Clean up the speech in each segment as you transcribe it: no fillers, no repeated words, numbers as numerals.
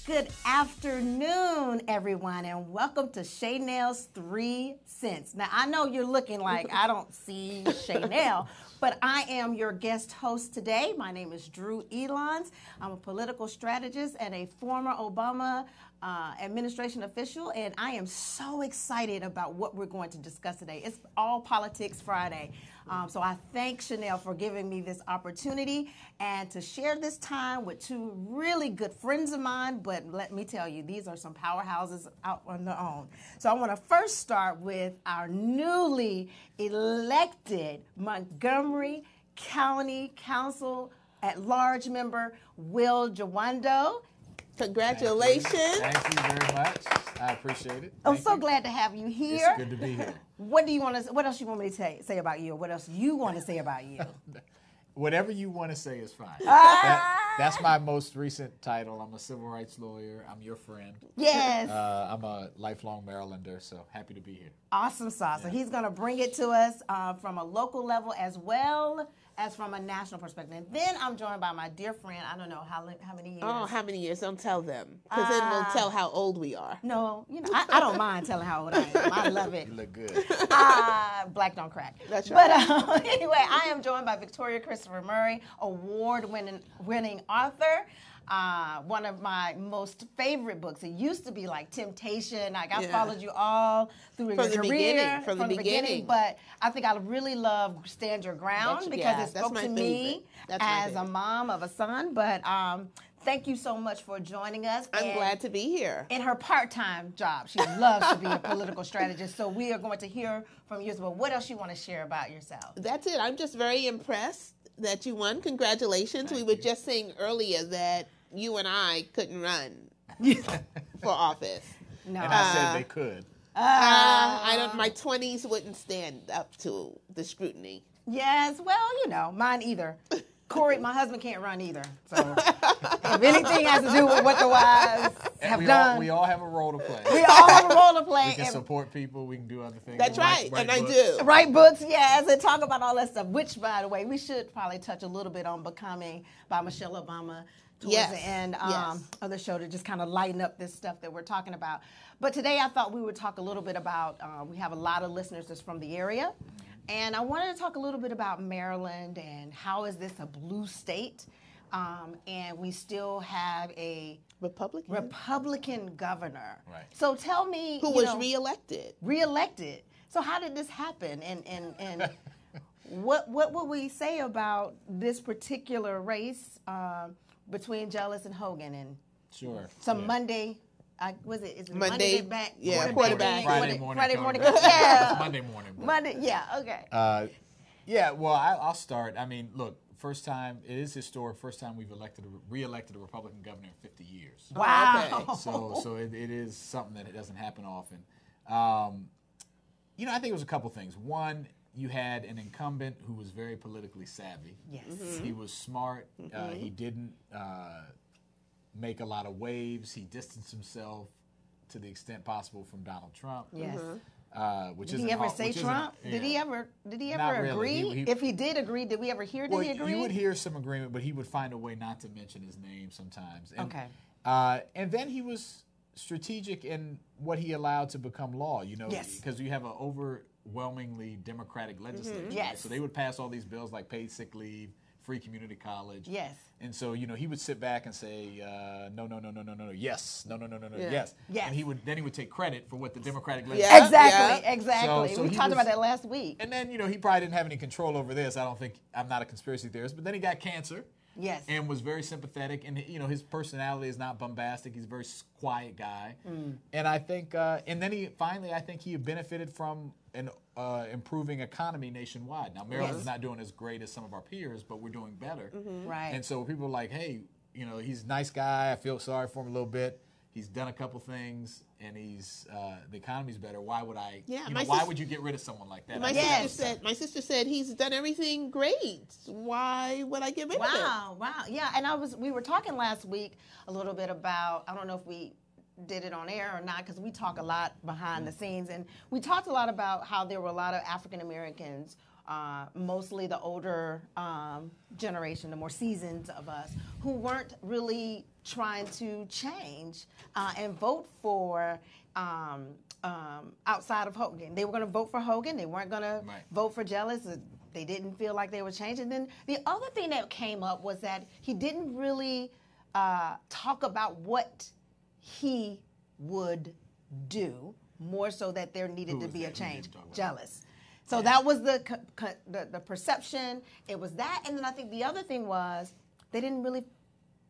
Good afternoon, everyone, and welcome to Shaynel's 3 Cents. Now, I know you're looking like I don't see Shaynel, but I am your guest host today. My name is Drew Elons. I'm a political strategist and a former Obama administration official, and I am so excited about what we're going to discuss today. It's All Politics Friday. So I thank Shaynel for giving me this opportunity and to share this time with two really good friends of mine. But let me tell you, these are some powerhouses out on their own. So I want to first start with our newly elected Montgomery County Council at Large member, Will Jawando. Congratulations. Thank you very much. I appreciate it. I'm so glad to have you here. It's good to be here. What else you want me to say about you? Or what else you want to say about you? Whatever you want to say is fine. That's my most recent title. I'm a civil rights lawyer. I'm your friend. Yes. I'm a lifelong Marylander, so happy to be here. Awesome sauce. So he's going to bring it to us from a local level as well as from a national perspective. And then I'm joined by my dear friend, I don't know how many years. Oh, how many years? Don't tell them. Because then we'll tell how old we are. No, I don't mind telling how old I am. I love it. You look good. Black don't crack. That's right. But anyway, I am joined by Victoria Christopher Murray, award-winning author. One of my most favorite books. It used to be like Temptation. I followed you all through your career. From the beginning. But I think I really love Stand Your Ground because it spoke to me as a mom of a son. But thank you so much for joining us. I'm glad to be here. In her part-time job, she loves to be a political strategist. So we are going to hear from you as well. What else you want to share about yourself? That's it. I'm just very impressed that you won. Congratulations. We were just saying earlier that you and I couldn't run for office. No. And I said they could. I don't. My 20s wouldn't stand up to the scrutiny. Yes, well, mine either. Corey, my husband, can't run either. So if anything has to do with what the wives have done. We all have a role to play. We all have a role to play. We can support people. We can do other things. That's right. And I do. Write books, yes, and talk about all that stuff, which, by the way, we should probably touch a little bit on Becoming by Michelle Obama towards the end of the show to just kind of lighten up this stuff that we're talking about. But today I thought we would talk a little bit about, we have a lot of listeners that's from the area, and I wanted to talk a little bit about Maryland and how is this a blue state, and we still have a Republican governor. Right. So tell me, who was reelected. Reelected. So how did this happen? And what would we say about this particular race between Jealous and Hogan and Monday? Was it? Is it Monday back? Yeah, quarterback. Friday morning. Yeah. Monday morning. Monday. Yeah. Okay. Well, I'll start. I mean, look. First time, it is historic. First time we've re-elected a Republican governor in 50 years. Wow. Okay. So it is something that it doesn't happen often. I think it was a couple things. One, you had an incumbent who was very politically savvy. Yes. Mm-hmm. He was smart. He didn't make a lot of waves. He distanced himself to the extent possible from Donald Trump. Yes. Did he ever say Trump? Did he ever agree? Really. If he did agree, did we ever hear? Did he agree? You would hear some agreement, but he would find a way not to mention his name sometimes. And, okay. And then he was strategic in what he allowed to become law. Because you have an overwhelmingly Democratic legislature. Mm-hmm. Yes. So they would pass all these bills like paid sick leave, free community college. Yes. And so, he would sit back and say, no, yes, no, yes. Yes. And he would take credit for what the Democratic legislature Exactly. So we talked about that last week. And then, he probably didn't have any control over this. I'm not a conspiracy theorist, but then he got cancer. Yes. And was very sympathetic. And, his personality is not bombastic. He's a very quiet guy. And I think, and then I think he benefited from an improving economy nationwide. Now, Maryland's not doing as great as some of our peers, but we're doing better. Mm-hmm. Right. And so people are like, hey, he's a nice guy. I feel sorry for him a little bit. He's done a couple things, and the economy's better. Why would I? Yeah, why would you get rid of someone like that? My sister said he's done everything great. Why would I get rid of him? Wow. Yeah, and we were talking last week a little bit about, I don't know if we did it on air or not, because we talk a lot behind the scenes, and we talked a lot about how there were a lot of African Americans mostly the older generation, the more seasoned of us, who weren't really trying to change and vote for outside of Hogan. They were going to vote for Hogan. They weren't going to vote for Jealous. They didn't feel like they were changing. Then the other thing that came up was that he didn't really talk about what he would do, more so that there needed to be a change. Jealous. So that was the perception. It was that. And then I think the other thing was they didn't really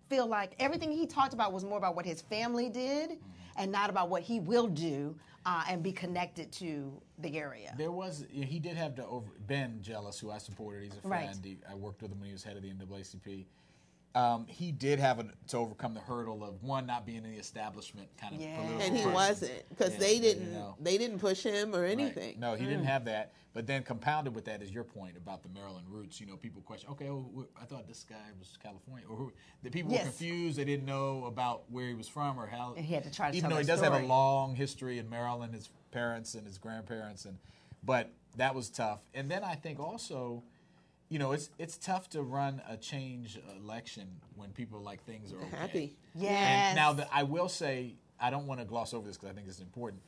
feel like everything he talked about was more about what his family did and not about what he will do and be connected to the area. He did have Ben Jealous, who I supported. He's a friend. I worked with him when he was head of the NAACP. He did have to overcome the hurdle of one, not being in the establishment kind of political and he person. Wasn't, because they didn't push him or anything. Right. No, he didn't have that. But then compounded with that is your point about the Maryland roots. People question, okay, I thought this guy was California, or the people were confused. They didn't know about where he was from or how. And he had to try to even tell though he story. does have a long history in Maryland, his parents and his grandparents, but that was tough. And then I think also, it's tough to run a change election when people like things are okay. Happy. Yes. And now I will say, I don't want to gloss over this because I think this is important.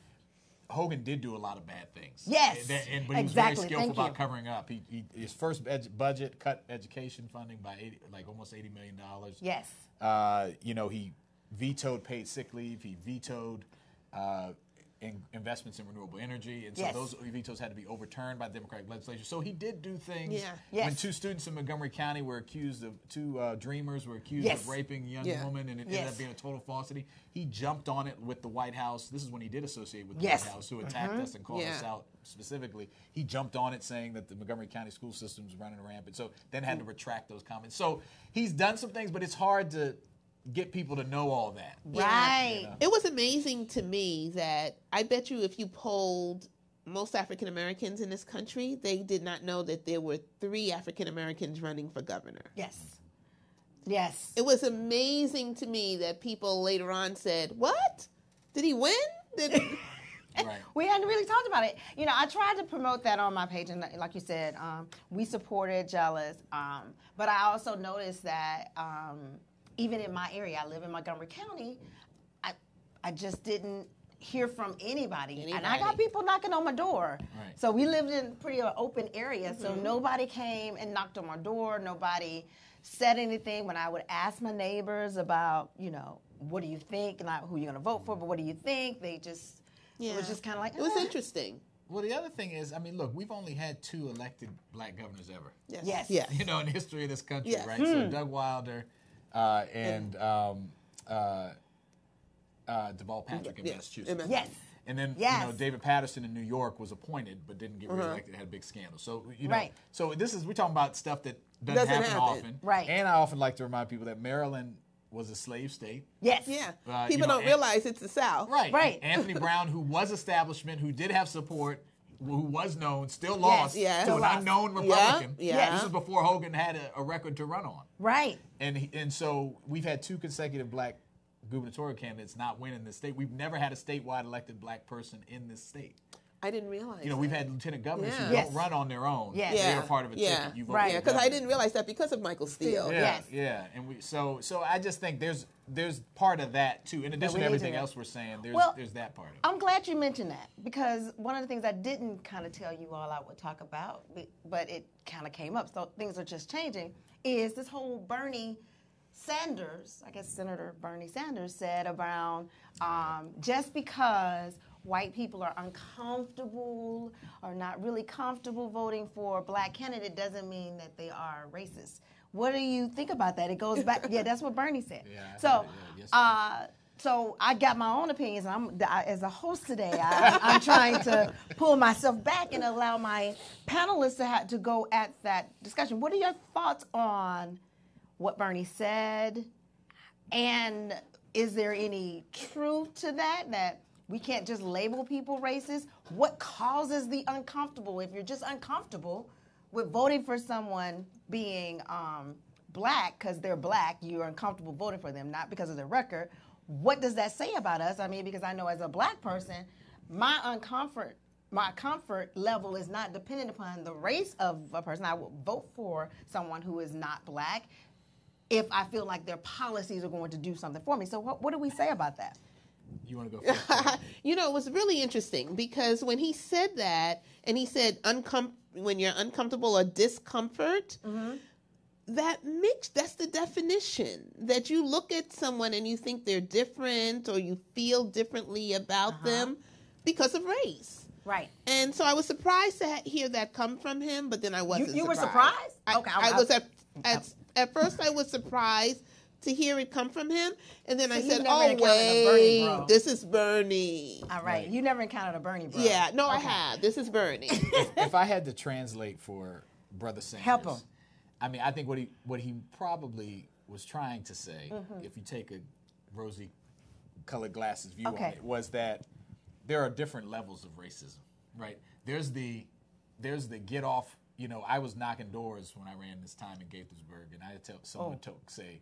Hogan did do a lot of bad things. Yes, but he was very skillful about covering up. His first budget cut education funding by almost $80 million. Yes. He vetoed paid sick leave. He vetoed investments in renewable energy, and so those vetoes had to be overturned by the Democratic legislature. So he did do things. Yeah. Yes. When two students in Montgomery County were accused of, two dreamers were accused of raping a young woman, and it ended up being a total falsity, he jumped on it with the White House. This is when he did associate with the White House, who attacked us and called us out specifically. He jumped on it saying that the Montgomery County school system was running rampant, so then had to retract those comments. So he's done some things, but it's hard to get people to know all that. Right. It was amazing to me that I bet you if you polled most African Americans in this country, they did not know that there were 3 African Americans running for governor. Yes. Yes. It was amazing to me that people later on said, "What? Did he win?" Right. We hadn't really talked about it. I tried to promote that on my page, and like you said, we supported Jealous. But I also noticed that even in my area, I live in Montgomery County, I just didn't hear from anybody. And I got people knocking on my door. Right. So we lived in a pretty open area, so nobody came and knocked on my door. Nobody said anything. When I would ask my neighbors about, what do you think, not who you're going to vote for, but what do you think, they just, it was just kind of like, It was interesting. Well, the other thing is, look, we've only had 2 elected black governors ever. Yes. In the history of this country, Yes. right? So Doug Wilder and Deval Patrick in Massachusetts. Yes. And then, David Patterson in New York was appointed but didn't get reelected, had a big scandal. So, so we're talking about stuff that doesn't happen often. Right. And I often like to remind people that Maryland was a slave state. Yes. Yeah. People don't realize it's the South. Right. Right. Anthony Brown, who was establishment, who did have support, who was known, still lost to an unknown Republican. Yeah. This is before Hogan had a record to run on. Right. And so we've had 2 consecutive black gubernatorial candidates not win in this state. We've never had a statewide elected black person in this state. I didn't realize we've had lieutenant governors who Yes. don't run on their own. Yes. They are part of a ticket. You vote Right. for because I governor. didn't realize that because of Michael Steele. Yes. Yeah. And so I just think there's part of that too. In addition to everything else we're saying, there's that part of it. I'm glad you mentioned that, because one of the things I didn't kind of tell you all I would talk about, but it kind of came up, so things are just changing, is this whole Bernie Sanders, I guess Senator Bernie Sanders said around just because white people are uncomfortable or not really comfortable voting for a black candidate doesn't mean that they are racist. What do you think about that? It goes back, that's what Bernie said. Yeah, So I got my own opinions, and as a host today, I'm trying to pull myself back and allow my panelists to go at that discussion. What are your thoughts on what Bernie said, and is there any truth to that we can't just label people racist? What causes the uncomfortable? If you're just uncomfortable with voting for someone being black because they're black, you're uncomfortable voting for them, not because of their record. What does that say about us? Because I know as a black person, my uncomfort my comfort level is not dependent upon the race of a person. I will vote for someone who is not black if I feel like their policies are going to do something for me. So what do we say about that? You want to go first? It was really interesting because when he said that, and he said when you're uncomfortable or discomfort, that's the definition. That you look at someone and you think they're different or you feel differently about them because of race. Right. And so I was surprised to hear that come from him, but then I wasn't You were surprised? surprised? I was at first I was surprised to hear it come from him, and then I said, "Oh wait, this is Bernie." All right, you never encountered a Bernie bro. Yeah, no, I have. This is Bernie. If I had to translate for Brother Sanders, help him. I mean, I think what he probably was trying to say, if you take a rosy-colored glasses view on it, was that there are different levels of racism, right? There's the get off. I was knocking doors when I ran this time in Gaithersburg, and I had to tell someone to say,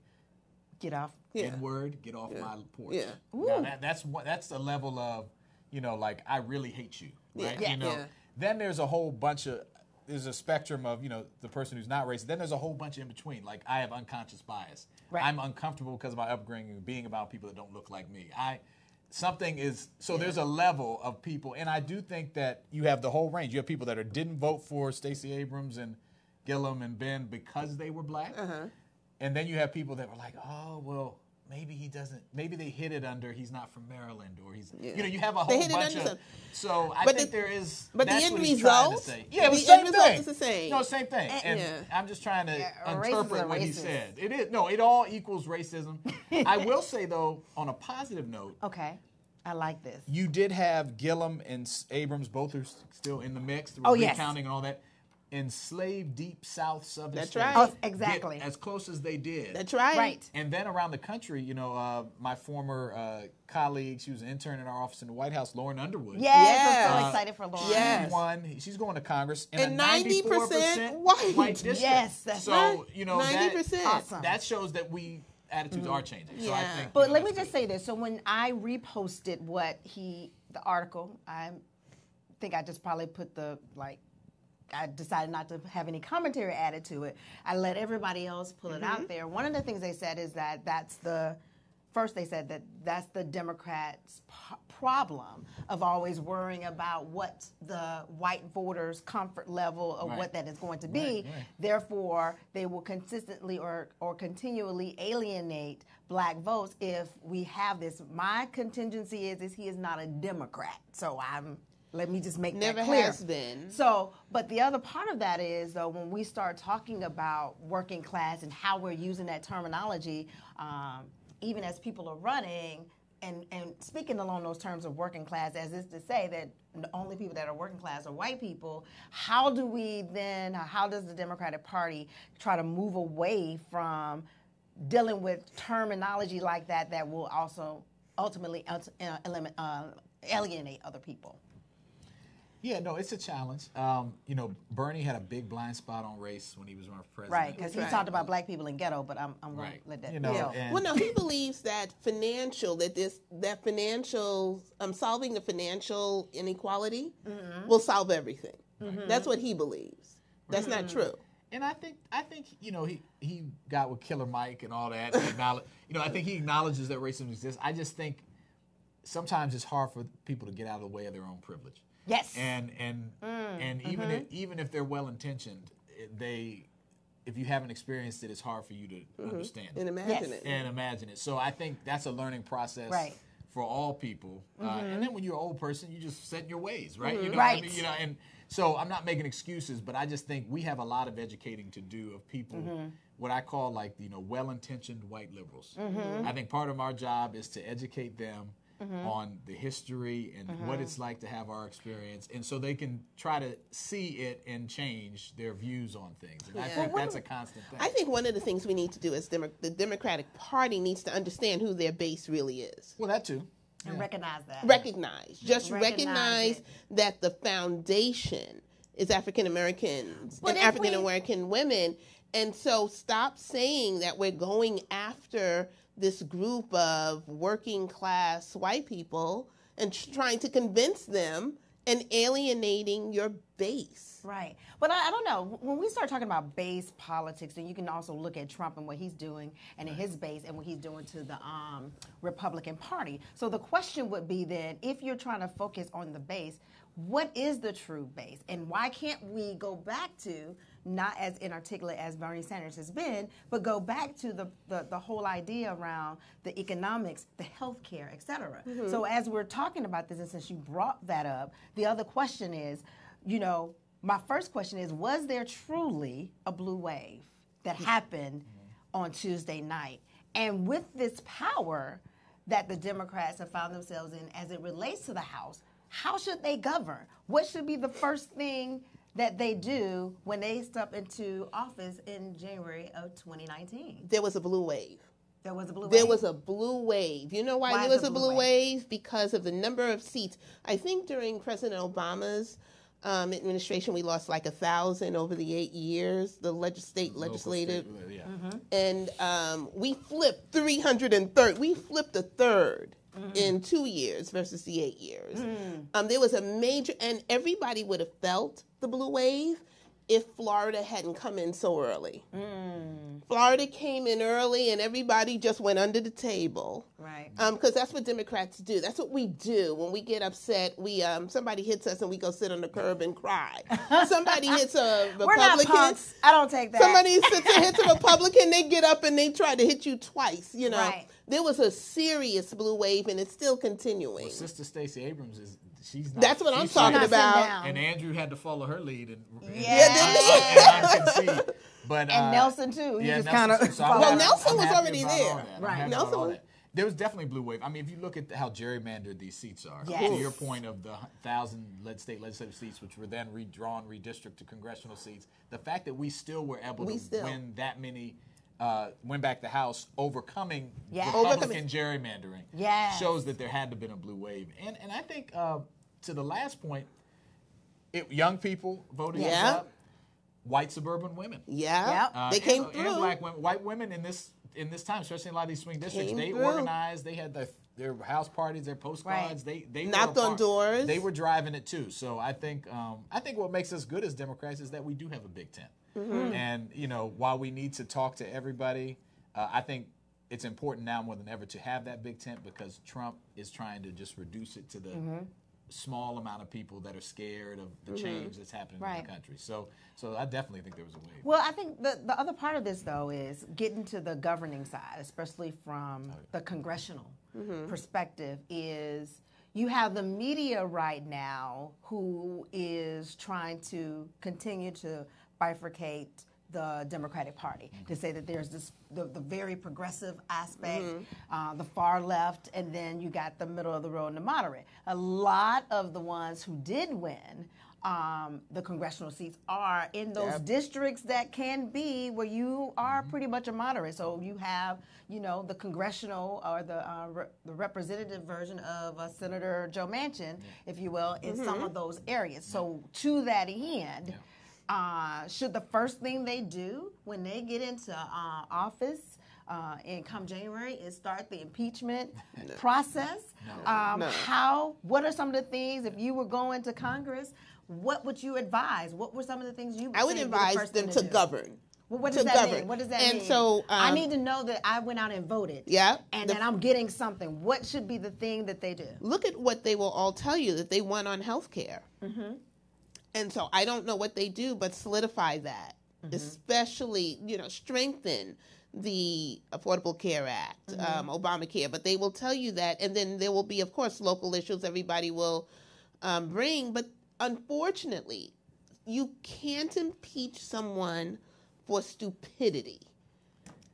"Get off." N-word, get off my porch. Yeah. Now that's the level of, like I really hate you, right? Then there's a whole bunch of there's a spectrum of the person who's not racist. Then there's a whole bunch in between. Like I have unconscious bias. Right. I'm uncomfortable because of my upbringing, being about people that don't look like me. There's a level of people, and I do think that you have the whole range. You have people that didn't vote for Stacey Abrams and Gillum and Ben because they were black. And then you have people that were like, oh, well, maybe he doesn't, maybe they hid it under he's not from Maryland or he's, you have a whole bunch of, so I think there is, but that's the end what he's result, trying to say. Yeah, it was the the end same result thing. is the same. No, same thing. And I'm just trying to interpret what he racist. said. It is, no, it all equals racism. I will say, though, on a positive note. Okay. I like this. You did have Gillum and Abrams, both are still in the mix. Recounting and all that. Enslaved deep South Southern That's states. right. Oh, exactly. Get as close as they did. That's right. Right. And then around the country, my former colleague, she was an intern in our office in the White House, Lauren Underwood. Yes, I'm so excited for Lauren. Yes. She won. She's going to Congress. And a 90% white district. Yes, that's so, 90%. Awesome. That shows that attitudes are changing. So I think, But let me just say this. So when I reposted the article, I think I just probably put I decided not to have any commentary added to it. I let everybody else pull it out there. One of the things they said is that that's the Democrats' problem of always worrying about what the white voters' comfort level of what that is going to be. Right. Therefore, they will consistently or continually alienate black votes if we have this. My contingency is he is not a Democrat. So let me just make that clear. Never has been. So, but the other part of that is, though, when we start talking about working class and how we're using that terminology, even as people are running and speaking along those terms of working class, as is to say that the only people that are working class are white people, how does the Democratic Party try to move away from dealing with terminology like that will also ultimately alienate other people? Yeah, no, it's a challenge. Bernie had a big blind spot on race when he was running for president. Right, because he talked about black people in ghetto, but I'm going to let that go. Well, no, he believes that solving the financial inequality will solve everything. That's what he believes. That's not true. And I think he got with Killer Mike and all that. I think he acknowledges that racism exists. I just think sometimes it's hard for people to get out of the way of their own privilege. Yes. And even if they're well intentioned, if you haven't experienced it, it's hard for you to understand and imagine it. So I think that's a learning process for all people. And then when you're an old person, you just set in your ways, right? Right. What I mean? And so I'm not making excuses, but I just think we have a lot of educating to do of people. What I call well-intentioned white liberals. I think part of our job is to educate them on the history and what it's like to have our experience, and so they can try to see it and change their views on things. And I think that's a constant thing. I think one of the things we need to do is the Democratic Party needs to understand who their base really is. Well, that too. And recognize that. Recognize that the foundation is African Americans and African American women. And so stop saying that we're going after this group of working class white people and trying to convince them and alienating your base. Right. But I don't know. When we start talking about base politics, and you can also look at Trump and what he's doing and in his base and what he's doing to the Republican Party. So the question would be then, if you're trying to focus on the base, what is the true base? And why can't we go back to, not as inarticulate as Bernie Sanders has been, but go back to the whole idea around the economics, the health care, et cetera. So as we're talking about this, and since you brought that up, the other question is, my first question is, was there truly a blue wave that happened on Tuesday night? And with this power that the Democrats have found themselves in as it relates to the House, how should they govern? What should be the first thing that they do when they step into office in January of 2019? There was a blue wave. There was a blue wave? There was a blue wave. You know why there was a blue wave? Because of the number of seats. I think during President Obama's administration, we lost like 1,000 over the 8 years, the legislative. Yeah. And we flipped 330. We flipped a third in 2 years versus the 8 years. There was a major, and everybody would have felt the blue wave if Florida hadn't come in so early. Florida came in early and everybody just went under the table. Right. Because that's what Democrats do. That's what we do. When we get upset, we somebody hits us and we go sit on the curb and cry. Somebody hits a Republican. We're not punks. I don't take that. Somebody sits and hits a Republican, they get up and they try to hit you twice, Right. There was a serious blue wave and it's still continuing. Well, Sister Stacey Abrams she's not. That's what I'm talking about. And Andrew had to follow her lead and didn't he? But and Nelson too. He just kind of. Well, Nelson was already there. Right. Nelson. There was definitely blue wave. I mean, if you look at how gerrymandered these seats are, Yes. to your point of the 1,000 state legislative seats, which were then redrawn, redistricted to congressional seats, the fact that we still were able to win that many, win back the House, overcoming Republican gerrymandering, shows that there had to have been a blue wave. And I think, to the last point, young people voted yes up, white suburban women. They came through. And black women, white women in this time, especially in a lot of these swing districts, they organized. They had their house parties, their postcards. Right. They knocked on doors. They were driving it too. So I think what makes us good as Democrats is that we do have a big tent. And while we need to talk to everybody, I think it's important now more than ever to have that big tent because Trump is trying to just reduce it to the small amount of people that are scared of the change that's happening in the country. So I definitely think there was a wave. Well, I think the other part of this, though, is getting to the governing side, especially from the congressional perspective, is you have the media right now who is trying to continue to bifurcate the Democratic Party, to say that there's the very progressive aspect, the far left, and then you got the middle of the road and the moderate. A lot of the ones who did win the congressional seats are in those districts that can be where you are pretty much a moderate. So you have, the congressional or the representative version of Senator Joe Manchin, if you will, in some of those areas. So to that end, should the first thing they do when they get into office and come January is start the impeachment process? What are some of the things, if you were going to Congress, what would you advise? What were some of the things you would I would advise them to govern. Well, what does that mean? What does that mean? So I need to know that I went out and voted. And that I'm getting something. What should be the thing that they do? Look at what they will all tell you, that they won on health care. And so I don't know what they do, but solidify that, especially, strengthen the Affordable Care Act, Obamacare. But they will tell you that, and then there will be, of course, local issues everybody will bring. But unfortunately, you can't impeach someone for stupidity.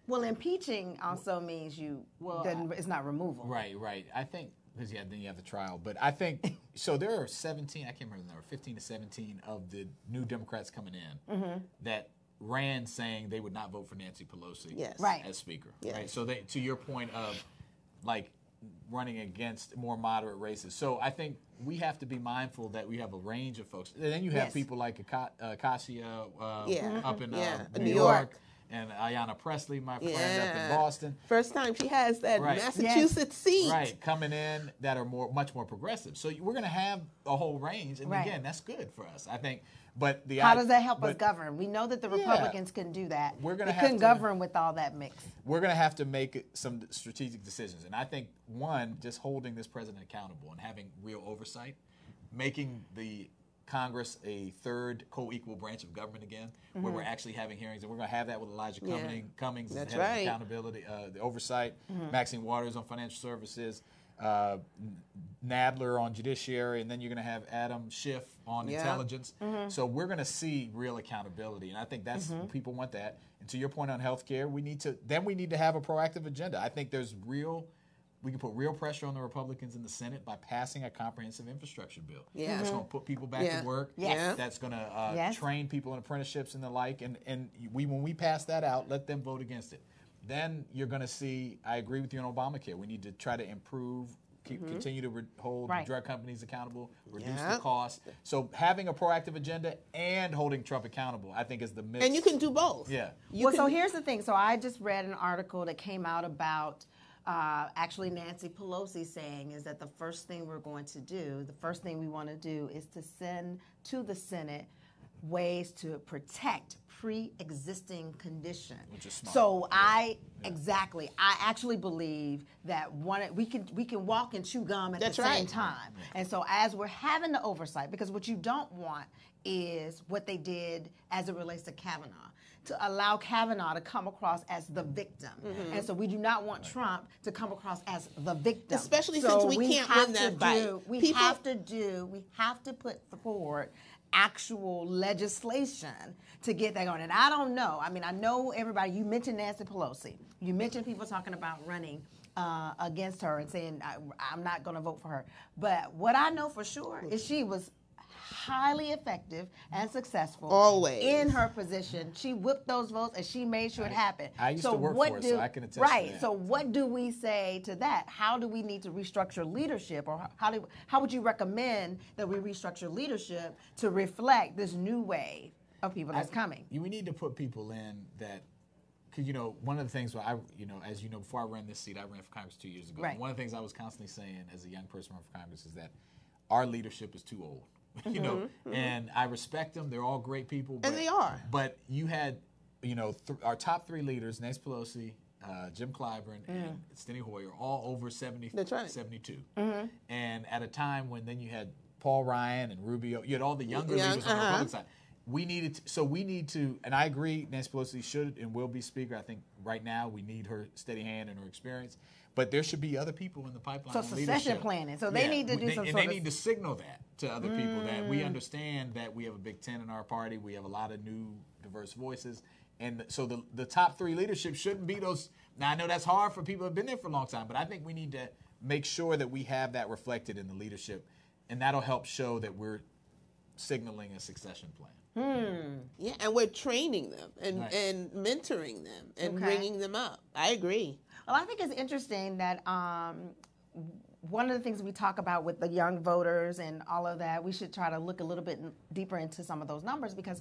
Well, impeaching also means it's not removal. Right. I think. Because then you have the trial. But I think, so there are 17, I can't remember the number, 15 to 17 of the new Democrats coming in that ran saying they would not vote for Nancy Pelosi as Speaker. Right? So to your point of, running against more moderate races. So I think we have to be mindful that we have a range of folks. And then you have people like Acacia up in New York. and Ayanna Pressley, my friend up in Boston. First time she has that Massachusetts seat. Right, coming in that are much more progressive. So we're going to have a whole range, and again, that's good for us, I think. But how does that help us govern? We know that the Republicans can do that. They couldn't govern with all that mix. We're going to have to make some strategic decisions. And I think, one, just holding this president accountable and having real oversight, making the Congress a third co-equal branch of government again, where we're actually having hearings. And we're going to have that with Elijah Cummings as head of accountability, the oversight, Maxine Waters on financial services, Nadler on judiciary, and then you're going to have Adam Schiff on intelligence. So we're going to see real accountability, and I think that's people want that. And to your point on healthcare, we need to have a proactive agenda. I think we can put real pressure on the Republicans in the Senate by passing a comprehensive infrastructure bill. That's going to put people back to work. That's going to train people in apprenticeships and the like. And when we pass that out, let them vote against it. Then you're going to see, I agree with you on Obamacare. We need to try to improve, continue to hold drug companies accountable, reduce the cost. So having a proactive agenda and holding Trump accountable, I think, is the mix. And you can do both. Yeah. So here's the thing. So I just read an article that came out about actually Nancy Pelosi saying is that the first thing we want to do is to send to the Senate ways to protect pre-existing condition. Which is smart. So I actually believe that we can walk and chew gum at the same time. And so as we're having the oversight, because what you don't want is what they did as it relates to Kavanaugh, to allow Kavanaugh to come across as the victim. And so we do not want Trump to come across as the victim. Especially since we can't win that fight. We have to put forward actual legislation to get that going. And I don't know. I mean, I know everybody. You mentioned Nancy Pelosi. You mentioned people talking about running against her and saying, I'm not going to vote for her. But what I know for sure is she was highly effective and successful. Always. In her position. She whipped those votes and she made sure it happened. I used to work for her, so I can attest to that. So what do we say to that? How do we need to restructure leadership, or how would you recommend that we restructure leadership to reflect this new wave of people that's coming? We need to put people in that, because, one of the things, as you know, before I ran this seat, I ran for Congress 2 years ago. Right. And one of the things I was constantly saying as a young person running for Congress is that our leadership is too old. And I respect them. They're all great people. And they are. But you had, our top three leaders, Nancy Pelosi, Jim Clyburn, and Steny Hoyer, all over 70, That's right. 72. And at a time when then you had Paul Ryan and Rubio, you had all the younger leaders on the Republican side. We need to, and I agree, Nancy Pelosi should and will be Speaker. I think right now we need her steady hand and her experience. But there should be other people in the pipeline. So succession planning. So they need to do some. And they need to signal that to other people that we understand that we have a Big Ten in our party. We have a lot of new, diverse voices, and so the top three leadership shouldn't be those. Now I know that's hard for people who have been there for a long time, but I think we need to make sure that we have that reflected in the leadership, and that'll help show that we're signaling a succession plan. Yeah, and we're training them and mentoring them and bringing them up. I agree. Well, I think it's interesting that one of the things we talk about with the young voters and all of that, we should try to look a little bit deeper into some of those numbers, because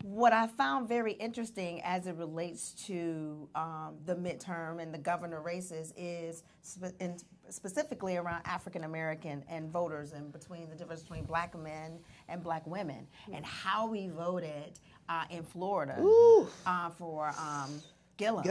what I found very interesting as it relates to the midterm and the governor races is specifically around African American and voters, and between the difference between black men and black women, and how we voted in Florida for Gillum.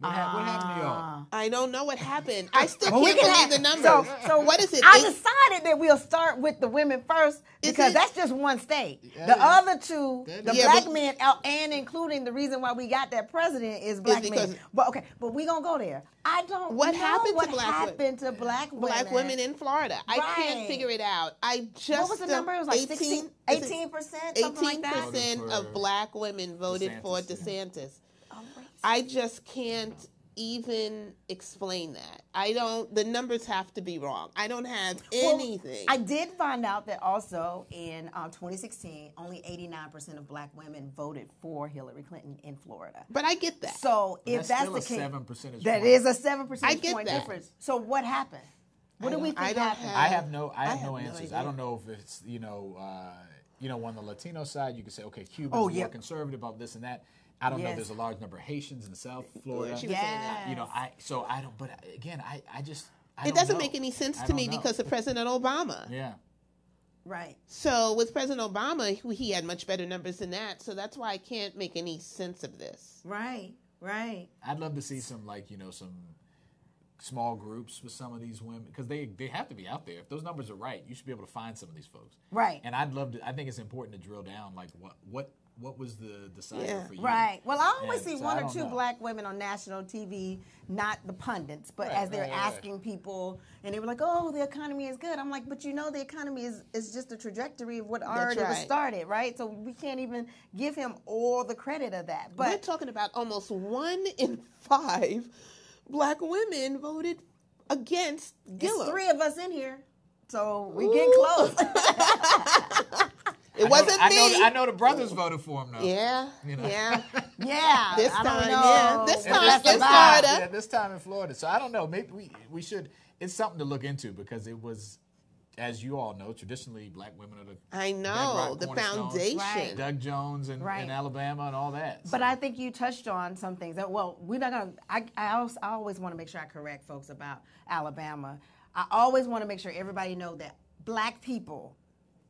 What happened to y'all? I don't know what happened. I still can't believe the numbers. So what is it? I decided that we'll start with the women first, because that's just one state. The other two, black men, and including the reason why we got that president is black men. But we're going to go there. I don't know happened what to happened to black women. Black women in Florida. I can't figure it out. What was the number? It was like 18%, something like that? 18% of black women voted for DeSantis. I just can't even explain that. The numbers have to be wrong. I don't have anything. I did find out that also in 2016, only 89% of black women voted for Hillary Clinton in Florida. But I get that. So if that's the case, 7 percentage that point. Is a 7 percentage point that. difference. So what happened? What do we think happened? I have no answers. I don't know if it's, on the Latino side, you could say, okay, Cubans are more conservative about this and that. I don't know. Yes. There's a large number of Haitians in South Florida. she was saying that. You know, I don't. But again, I just. It doesn't make any sense to me because of President Obama. Yeah. Right. So with President Obama, he had much better numbers than that. So that's why I can't make any sense of this. Right. Right. I'd love to see some, like, you know, some small groups with some of these women, because they have to be out there. If those numbers are right, you should be able to find some of these folks. Right. And I'd love to. I think it's important to drill down, like, what was the decider for you? Right. Well, I always see so one I or don't two know. black women on national TV, not the pundits, but Right, as they're right. asking people, and they were like, "Oh, the economy is good." I'm like, "But you know, the economy is just a trajectory of what already was right. started, right? So we can't even give him all the credit of that." We're But talking about almost 1 in 5 black women voted against Gillum. it's 3 of us in here, so we getting close. It wasn't me. I know the brothers voted for him, though. Yeah, You know? yeah. Yeah, This I don't time, know yeah. This if time, that's in allowed. Florida. Yeah, this time in Florida. So I don't know. Maybe we should. It's something to look into, because it was, as you all know, traditionally black women are the I know, bedrock the cornerstone. foundation. Right. Doug Jones in Alabama and all that. But So, I think you touched on some things. Well, we're not gonna. I always want to make sure I correct folks about Alabama. I always want to make sure everybody know that black people,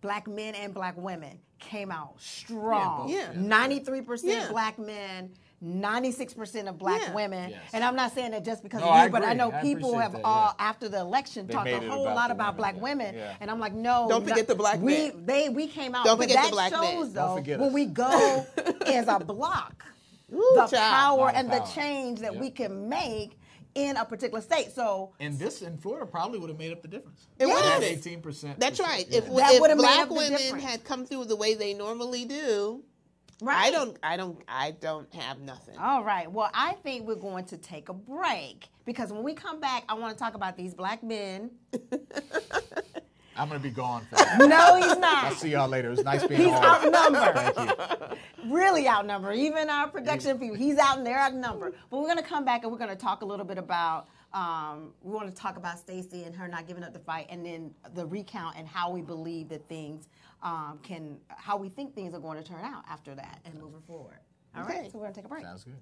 black men and black women, came out strong. Yeah. 93% Yeah. black men. 96% of black Yeah. women, Yes. and I'm not saying that just because No, of I you, but I agree. know I people appreciate have that, all yeah. after the election They talked made a it whole about lot the about women, black yeah. women, Yeah. and I'm like, no, Don't forget the black men. We came out, Don't but forget that the black men. shows Don't though forget when us. we go as a block, Ooh, the child. power Lot of and the power. change that Yep. we can make in a particular state. So and this in Florida probably would have made up the difference. It would have. 18%. That's right. Yeah. If That would've made black up the women difference. had come through the way they normally do, right. I don't have nothing. All right. Well, I think we're going to take a break because when we come back, I want to talk about these black men. I'm going to be gone for that. No, he's I'll not. see y'all later. It was nice being He's on. outnumbered. Thank you. Really outnumbered. Even our production people, he's out and they're outnumbered. But we're going to come back and we're going to talk a little bit about, we want to talk about Stacey and her not giving up the fight, and then the recount and how we believe that things how we think things are going to turn out after that and moving forward. All right, Okay. so we're going to take a break. Sounds good.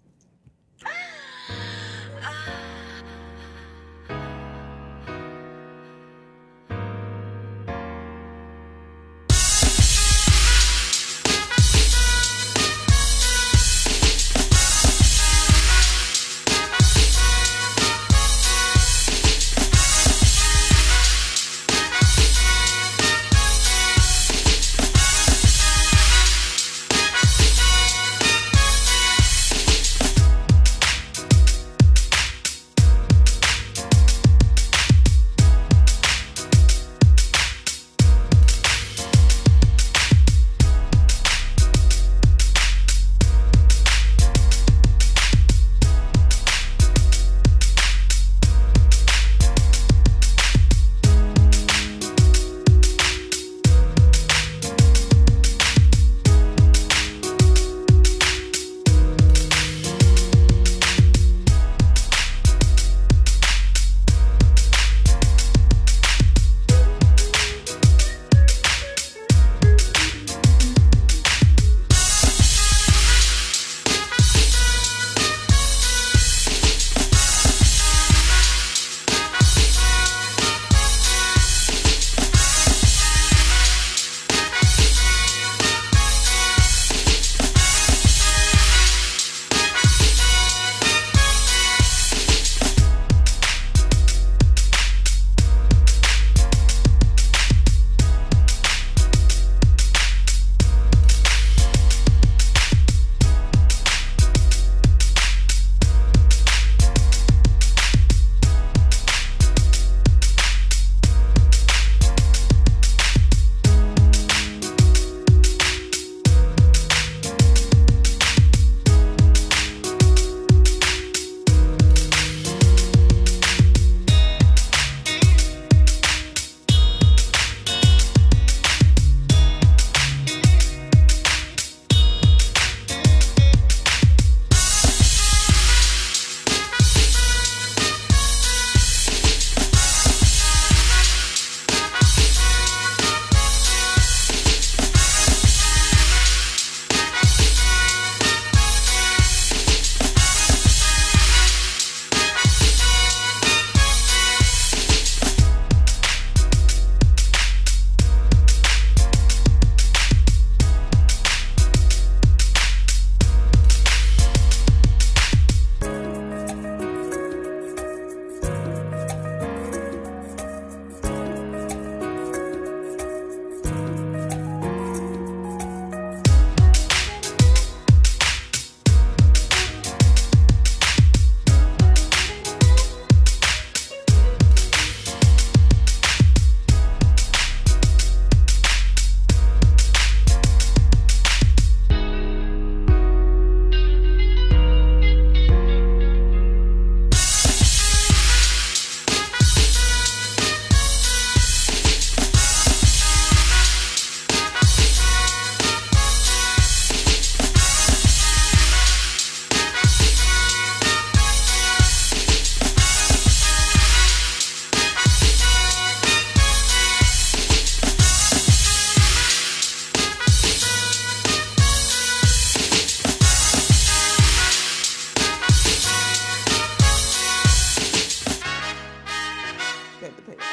participate.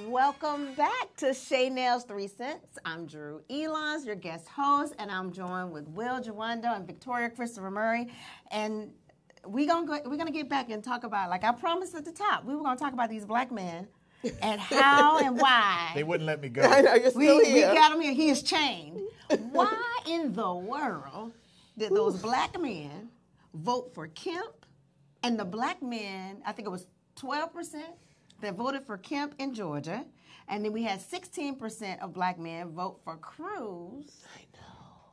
Welcome back to Shaynel's 3 Cents. I'm Drew Elons, your guest host, and I'm joined with Will Jawando and Victoria Christopher Murray. And we're gonna get back and talk about, like I promised at the top, we were gonna talk about these black men and how and why. They wouldn't let me go. I know, you're still here. We got him here. He is chained. Why in the world did those black men vote for Kemp? And the black men, I think it was 12%. That voted for Kemp in Georgia, and then we had 16% of black men vote for Cruz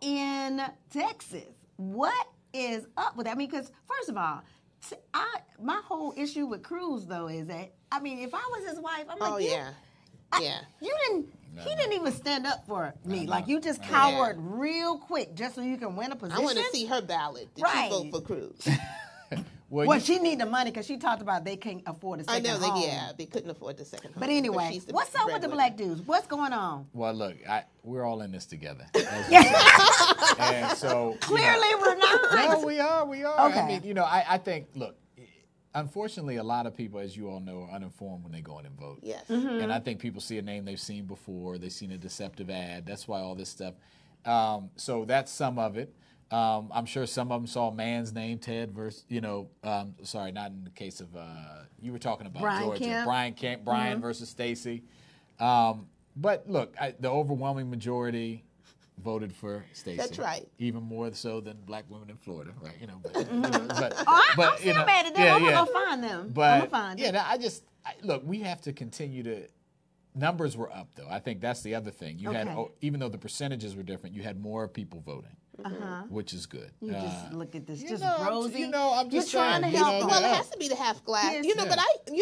in Texas. What is up with that? I mean, because first of all, my whole issue with Cruz though is that, I mean, if I was his wife, I'm like, he didn't even stand up for me. Like, you just cowered real quick just so you can win a position. I want to see her ballot. Did she vote for Cruz? Well, she need the money because she talked about they can't afford a second home. I know, they couldn't afford the second home. But anyway, what's up with the black dudes? What's going on? Well, look, we're all in this together. And so clearly we're not. No, we are. Okay. I mean, I think, look, unfortunately, a lot of people, as you all know, are uninformed when they go in and vote. Yes. Mm-hmm. And I think people see a name they've seen before. They've seen a deceptive ad. That's why all this stuff. So that's some of it. I'm sure some of them saw a man's name, Ted versus, sorry, not in the case of, you were talking about Brian Georgia. Kemp. Brian Kemp, Brian versus Stacey. But look, the overwhelming majority voted for Stacey. That's right. Even more so than black women in Florida, right? I'm still mad at them. I'm going to go find them. But, I'm look, we have to continue to. Numbers were up, though. I think that's the other thing. You had, even though the percentages were different, you had more people voting, which is good. You just look at this, just know, rosy. I'm just trying saying, to help. Well, it has to be the half glass. But you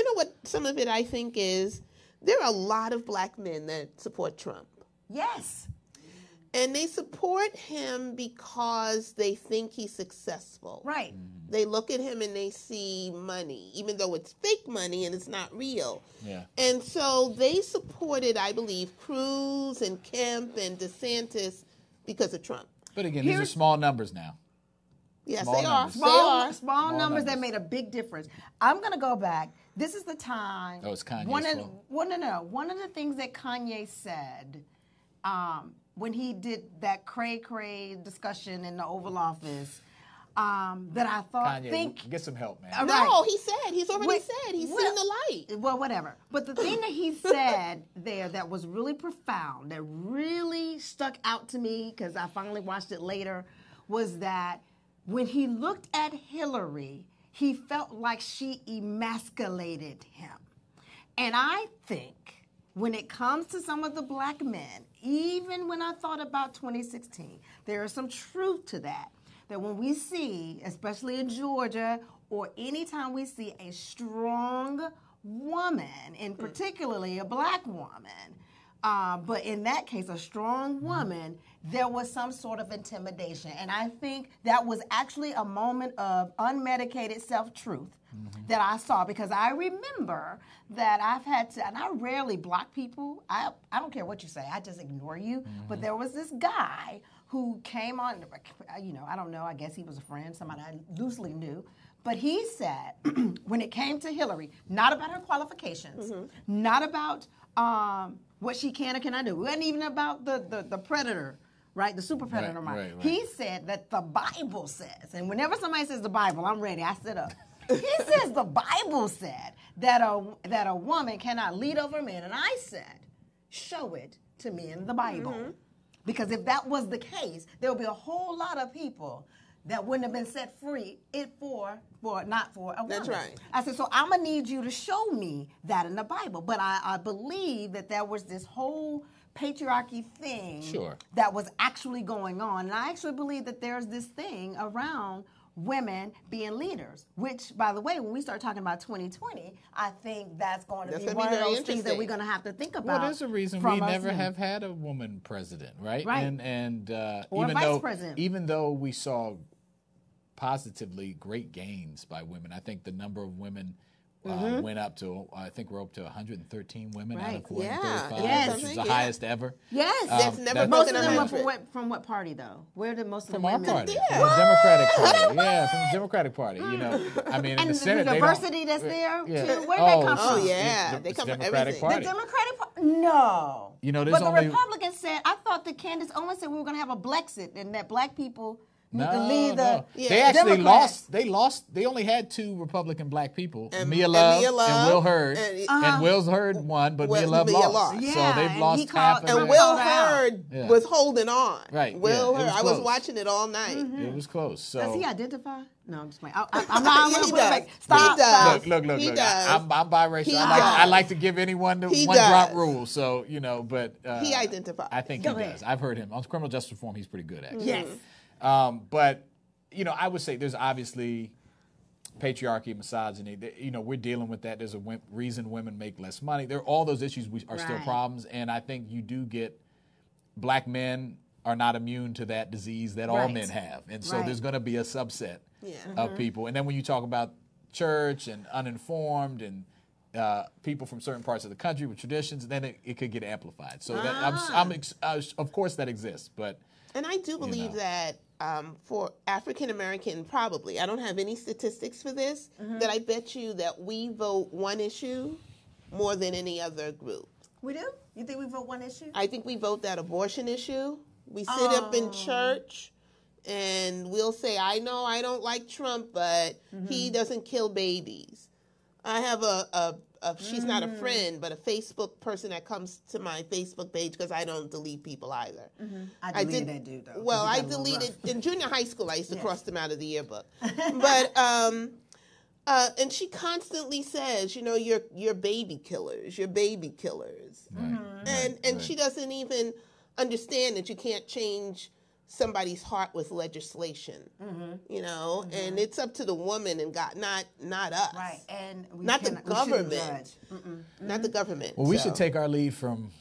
know what? Some of it I think is there are a lot of black men that support Trump. Yes. And they support him because they think he's successful. Right. They look at him and they see money, even though it's fake money and it's not real. Yeah. And so they supported, I believe, Cruz and Kemp and DeSantis because of Trump. But again, these are small numbers now. Yes, Small they numbers. are. Small numbers that made a big difference. I'm going to go back. This is the time. Oh, it's Kanye's fault. One of the things that Kanye said when he did that cray-cray discussion in the Oval Office, that I thought, Kanye, get some help, man. No, he's already said. He's seen the light. Well, whatever. But the thing that he said there that was really profound, that really stuck out to me, because I finally watched it later, was that when he looked at Hillary, he felt like she emasculated him. And I think when it comes to some of the black men, even when I thought about 2016, there is some truth to that. That when we see, especially in Georgia, or anytime we see a strong woman, and particularly a black woman, but in that case, a strong woman, there was some sort of intimidation. And I think that was actually a moment of unmedicated self-truth that I saw, because I remember that I've had to, and I rarely block people. I don't care what you say. I just ignore you. But there was this guy who came on, I don't know, I guess he was a friend, somebody I loosely knew. But he said, when it came to Hillary, not about her qualifications, not about what she can or cannot do. It wasn't even about the predator, right? The super predator. Right. He said that the Bible says, and whenever somebody says the Bible, I'm ready. I sit up. He says the Bible said that a woman cannot lead over men. And I said, show it to me in the Bible. Because if that was the case, there would be a whole lot of people that wouldn't have been set free not for a woman. That's right. I said, so I'm going to need you to show me that in the Bible. But I believe that there was this whole patriarchy thing that was actually going on. And I actually believe that there's this thing around women being leaders, which, by the way, when we start talking about 2020, I think that's going to be one of those things that we're going to have to think about. Well, there's a reason we never have had a woman president, right? And or even vice president. Even though we saw positively great gains by women, I think the number of women went up to, I think we're up to 113 women out of 435, Yes. which is the highest ever. Yes. That's never Most broken of them were 100. from what party, though? Where did most of From the our women? party, from the Democratic Party. Yeah, from the Democratic Party. You know, I mean, in And the the Senate, diversity that's there, yeah. too? Where did they come Oh, from? yeah. They come from Democratic everything. Party. The Democratic Party? No. You know, there's but the only Republicans said, I thought that Candace Owens said we were going to have a Blexit and that black people need to No, leave the no. Yeah. They actually Democrats. lost. They only had 2 Republican black people, And Mia Love Mia Love, and Will Hurd. and- And Will Hurd won, but Well, Mia Love Mia lost. lost. Yeah, So they've and lost he half called- of And their- Will Called out. Hurd Yeah. was holding on. Right, Will yeah, it Hurd. was I was close. watching it all night. It was close. So Does he identify? No, I'm just playing. I'm not. Yeah, I'm he gonna put it does. back. Stop. He does. Stop. Look. He does. I'm biracial. He I does. like to give anyone the He one drop does. rule. So but He identifies. I think Go he ahead. does. I've heard him on criminal justice reform. He's pretty good actually. Yes. But I would say there's obviously patriarchy, misogyny. We're dealing with that. There's a reason women make less money. All those issues are still Right. problems, and I think you do get black men are not immune to that disease that all Right. men have, and so Right. there's going to be a subset Yeah. of people. And then when you talk about church and uninformed and people from certain parts of the country with traditions, then it could get amplified. So of course that exists, but And I do believe know. that for African American, probably, I don't have any statistics for this, that I bet you that we vote one issue more than any other group. We do? You think we vote one issue? I think we vote that abortion issue. We sit up in church and we'll say, I know I don't like Trump, but he doesn't kill babies. I have she's not a friend, but a Facebook person that comes to my Facebook page because I don't delete people either. I deleted that dude, though. Well, 'cause he I got a little deleted, rough. in junior high school, I used to cross them out of the yearbook. But, and she constantly says, you're baby killers, you're baby killers. And she doesn't even understand that you can't change somebody's heart with legislation, and it's up to the woman and God, not us. Right, and we Not the we shouldn't government. judge. Not the government. well, we So- should take our lead from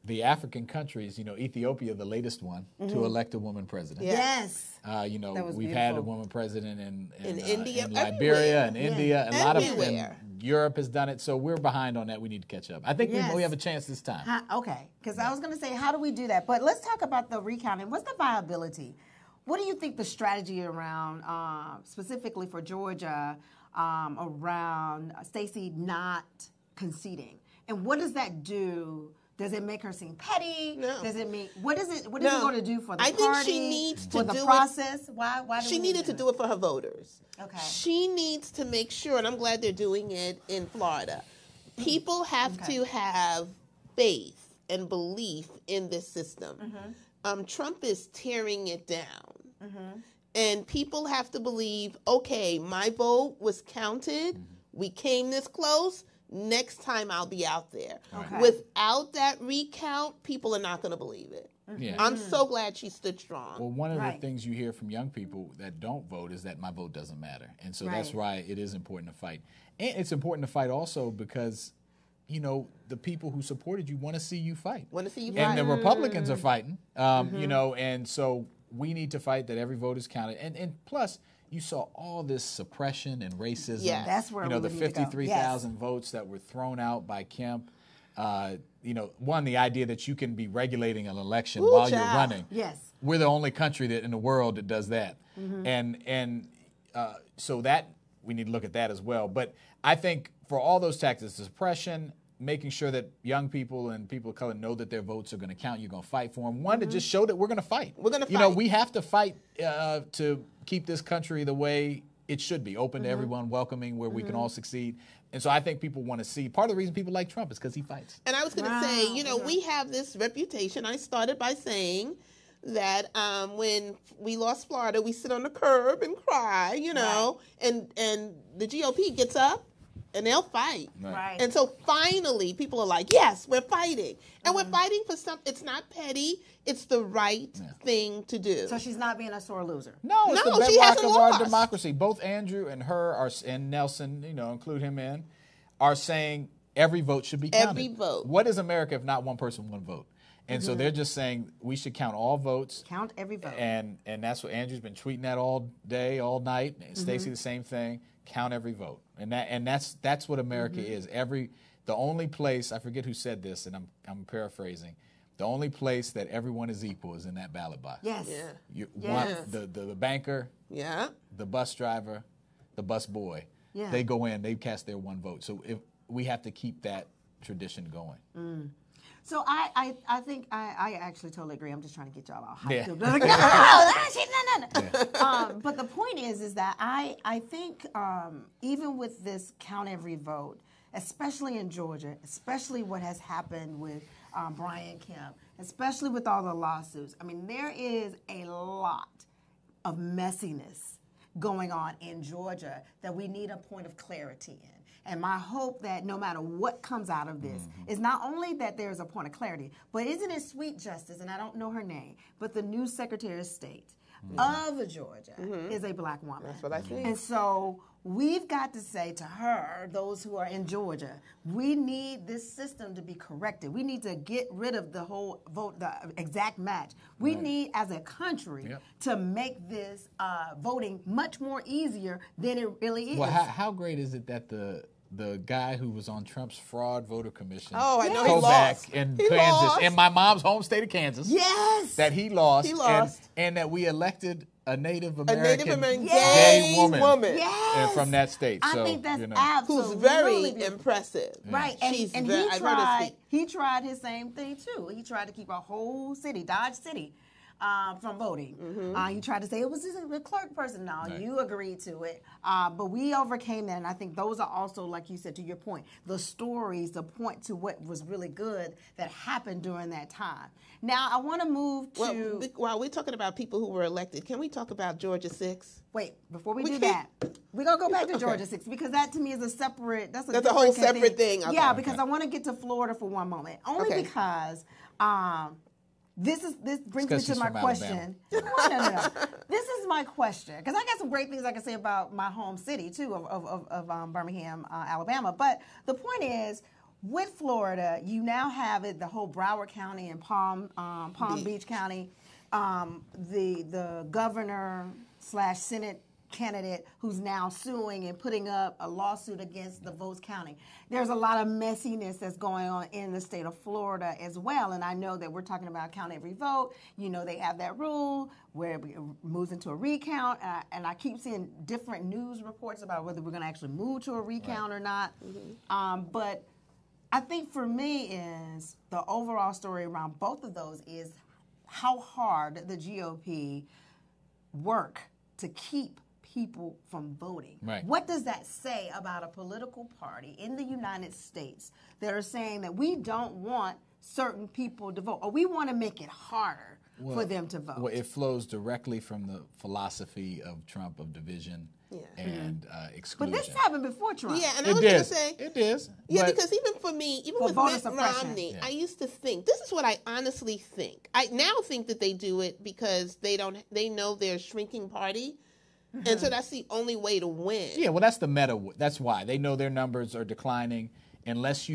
the African countries. Ethiopia, the latest one, to elect a woman president. Yeah. Yes. We've was had a beautiful. woman president in India, in Liberia, everywhere. and India, and a lot of Everywhere. and Europe has done it. So we're behind on that. We need to catch up. I think Yes. we have a chance this time. Okay, because I was going to say, how do we do that? But let's talk about the recounting. What's the viability? What do you think the strategy around, specifically for Georgia, around Stacey not conceding? And what does that do? Does it make her seem petty? No. Does it mean what is it No. going to do for the I party? think she needs to for the do it- process? Why do She we needed to do it for her voters. Okay. She needs to make sure, and I'm glad they're doing it in Florida. People have to have faith and belief in this system. Trump is tearing it down. And people have to believe, okay, my vote was counted. We came this close. Next time I'll be out there. Okay. Without that recount, people are not going to believe it. Yeah. I'm so glad she stood strong. Well, one of Right. the things you hear from young people that don't vote is that my vote doesn't matter. And so that's Right. why it is important to fight. And it's important to fight also because, the people who supported you want to see you fight. Want to see you And fight. the Republicans are fighting, and so we need to fight that every vote is counted. And plus, you saw all this suppression and racism. Yes. That's where we the need to go. 53,000 votes that were thrown out by Kemp. The idea that you can be regulating an election Ooh, while you're child. running. Yes. We're the only country that in the world that does that, so that we need to look at that as well. But I think for all those tactics, the suppression, making sure that young people and people of color know that their votes are going to count, you're going to fight for them. One, to just show that we're going to fight. We're gonna fight. We have to fight to keep this country the way it should be, open to everyone, welcoming, where we can all succeed. And so I think people want to see, part of the reason people like Trump is because he fights. And I was going to say, we have this reputation. I started by saying that when we lost Florida, we sit on the curb and cry, and the GOP gets up and they'll fight. Right. And so finally, people are like, yes, we're fighting. And we're fighting for something. It's not petty. It's the right thing to do. So she's not being a sore loser. No, it's No, the she bedrock hasn't of our lost. democracy. Both Andrew and her and Nelson, include him in, are saying every vote should be counted. Every vote. What is America if not one person, one vote? And so they're just saying we should count all votes. Count every vote. And that's what Andrew's been tweeting that all day, all night. Stacey, the same thing. Count every vote. And that's what America is. The only place, I forget who said this, and I'm paraphrasing, the only place that everyone is equal is in that ballot box. Yes. Yeah. The banker, the bus driver, the bus boy, they go in, they cast their one vote. So if we have to keep that tradition going. So I think I actually totally agree. I'm just trying to get y'all all hyped up. But the point is that I think even with this count every vote, especially in Georgia, especially what has happened with Brian Kemp, especially with all the lawsuits, I mean, there is a lot of messiness going on in Georgia that we need a point of clarity in. And my hope that no matter what comes out of this is not only that there's a point of clarity, but isn't it sweet justice, and I don't know her name, but the new Secretary of State of Georgia is a black woman. That's what I think. And so we've got to say to her, those who are in Georgia, we need this system to be corrected. We need to get rid of the whole vote, the exact match. We need, as a country, to make this voting much more easier than it really is. Well, how great is it that the guy who was on Trump's fraud voter commission, I know he lost in he Kansas, lost. in my mom's home state of Kansas, that he lost, and that we elected a Native American gay woman from that state. I so, think that's absolutely who's very impressive. Right, and he tried his same thing too. He tried to keep a whole city, Dodge City, from voting. He tried to say it was just a clerk person. No, you agreed to it. But we overcame that, and I think those are also, like you said, to your point, the stories that point to what was really good that happened during that time. Now, I want to move to... Well, while we're talking about people who were elected, can we talk about Georgia 6? Wait, before we do that, we're going to go back to Georgia 6, because that to me is a separate... That's a whole separate thing. Okay. Yeah, because I want to get to Florida for one moment. Only because... This brings me to my question. No. This is my question, because I got some great things I can say about my home city too, of Birmingham, Alabama. But the point is, with Florida, you now have the whole Broward County and Palm Beach County, the governor / Senate candidate who's now suing and putting up a lawsuit against the votes counting. There's a lot of messiness that's going on in the state of Florida as well, and I know that we're talking about count every vote. You know, they have that rule where it moves into a recount, and I keep seeing different news reports about whether we're going to actually move to a recount or not. But I think for me is the overall story around both of those is how hard the GOP work to keep people from voting. Right. What does that say about a political party in the United States that are saying that we don't want certain people to vote, or we want to make it harder for them to vote? Well, it flows directly from the philosophy of Trump of division and exclusion. But this happened before Trump. Yeah, and I was going to say... It is. Yeah, because even for me, even with Mitt Romney, I used to think, this is what I honestly think. I now think that they do it because they know they're a shrinking party. And so that's the only way to win. Yeah, well, that's the meta. That's why. They know their numbers are declining it's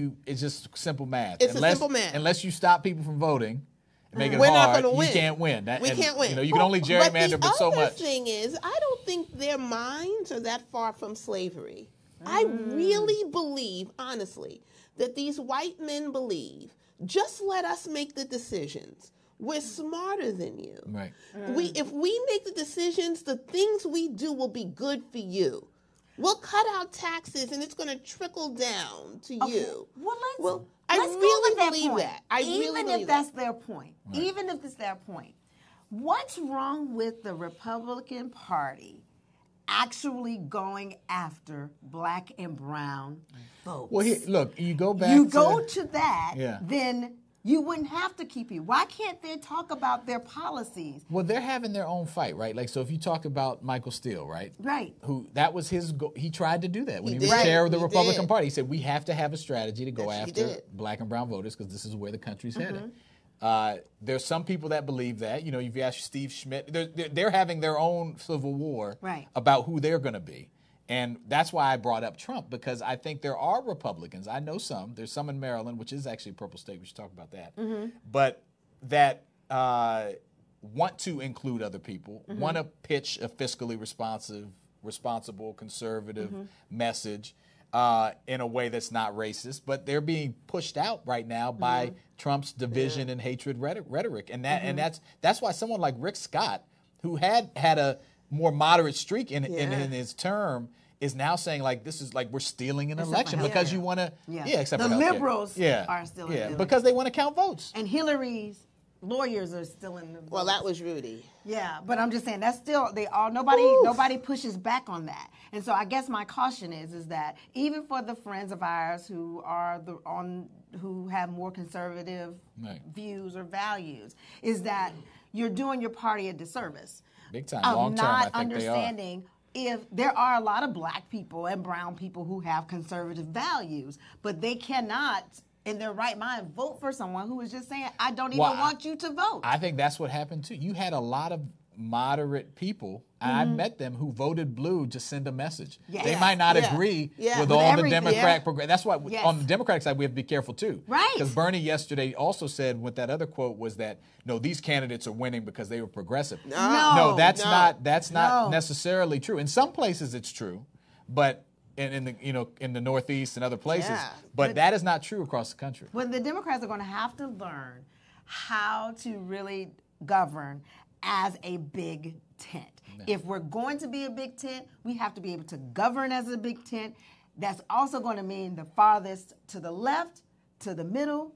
just simple math. Simple math. Unless you stop people from voting and make it We're hard, not gonna win. You can't win. We can't win. You know, you can only gerrymander but so much. The thing is, I don't think their minds are that far from slavery. I really believe, honestly, that these white men believe, just let us make the decisions. We're smarter than you. Right. If we make the decisions, the things we do will be good for you. We'll cut out taxes, and it's going to trickle down to you. Well, I let's really go with believe that. Even if that's their point. Right. Even if it's their point. What's wrong with the Republican Party actually going after black and brown votes? Well, look, you go back to that, then you wouldn't have to keep it. Why can't they talk about their policies? Well, they're having their own fight, right? Like, so if you talk about Michael Steele, right? Right. That was his goal. He tried to do that when he was chair of the Republican Party. He said, we have to have a strategy to go after black and brown voters because this is where the country's headed. There's some people that believe that. You know, if you ask Steve Schmidt, they're having their own civil war about who they're going to be. And that's why I brought up Trump, because I think there are Republicans. I know some. There's some in Maryland, which is actually a purple state. We should talk about that. But that want to include other people, want to pitch a fiscally responsible, conservative message in a way that's not racist, but they're being pushed out right now by Trump's division and hatred rhetoric, and that's why someone like Rick Scott, who had a more moderate streak in his term, is now saying like this is like we're stealing an election because you want to except the for liberals are still because they want to count votes, and Hillary's lawyers are still in the votes. Well, that was Rudy. Yeah, but I'm just saying that's still nobody pushes back on that. And so I guess my caution is that even for the friends of ours who are who have more conservative views or values, is that you're doing your party a disservice. Big time, long term, I think understanding if there are a lot of black people and brown people who have conservative values, but they cannot in their right mind vote for someone who is just saying, I don't even want you to vote. I think that's what happened too. You had a lot of moderate people, and I met them, who voted blue to send a message. Yes. They might not agree with all the Democrat progress. That's why on the Democratic side we have to be careful too. Right. Because Bernie yesterday also said with that other quote was that no, these candidates are winning because they were progressive. No, that's not necessarily true. In some places it's true, but in the Northeast and other places, but that is not true across the country. Well, the Democrats are going to have to learn how to really govern as a big tent. No. If we're going to be a big tent, we have to be able to govern as a big tent. That's also going to mean the farthest to the left, to the middle,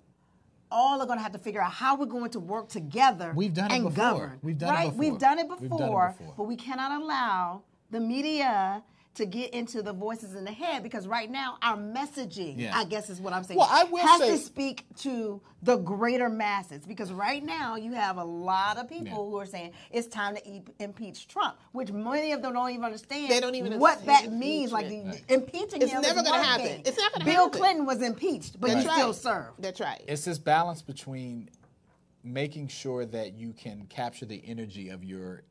all are going to have to figure out how we're going to work together and govern. We've done it before, but we cannot allow the media to get into the voices in the head, because right now our messaging, I guess is what I'm saying, has to speak to the greater masses. Because right now you have a lot of people who are saying it's time to impeach Trump, which many of them don't even understand. They don't even what that means. Like impeaching him, it's never going to happen. It's not going to happen. Bill Clinton was impeached, but he still served. That's right. It's this balance between making sure that you can capture the energy of your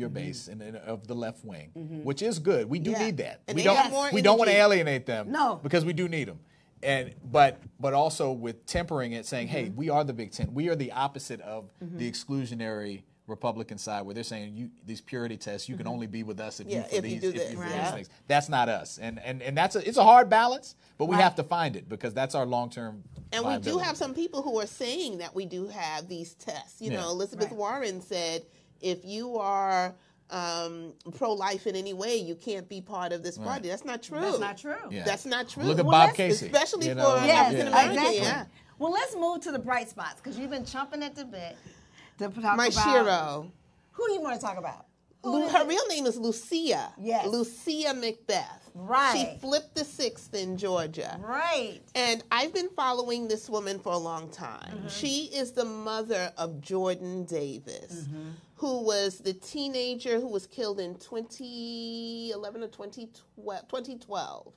base and of the left wing, which is good. We do need that. And we don't want to alienate them, because we do need them. And but also with tempering it, saying, hey, we are the Big Ten. We are the opposite of the exclusionary Republican side, where they're saying these purity tests, you can only be with us if you do these things. That's not us. And it's a hard balance, but we have to find it, because that's our long-term And viability. we do have some people who are saying that we do have these tests. You know, Elizabeth Warren said, if you are pro-life in any way, you can't be part of this party. That's not true. That's not true. Yeah. That's not true. Look at Bob Casey. Especially for African Americans. Exactly. Yeah. Well, let's move to the bright spots, because you've been chomping at the bit to talk about. My Shiro. Who do you want to talk about? Her real name is Lucia. Yes. Lucia Macbeth. Right. She flipped the 6th in Georgia. Right. And I've been following this woman for a long time. She is the mother of Jordan Davis, who was the teenager who was killed in 2011 or 2012.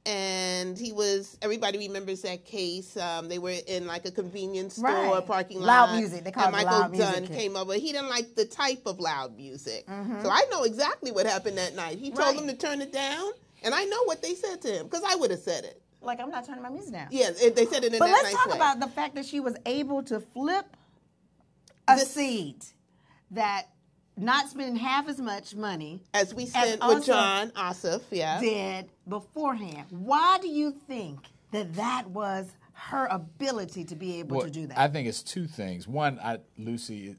And he was, everybody remembers that case. They were in like a convenience store parking lot. Loud music. They call it Michael loud Dunn music. came over. He didn't like the type of loud music. So I know exactly what happened that night. He told them to turn it down, and I know what they said to him, because I would have said it. Like, I'm not turning my music down. Yeah, they said it in that nice way. But let's talk about the fact that she was able to flip a seat that not spending half as much money as we spent with John Ossoff, did beforehand. Why do you think that was her ability to be able to do that? I think it's two things. One, Lucia,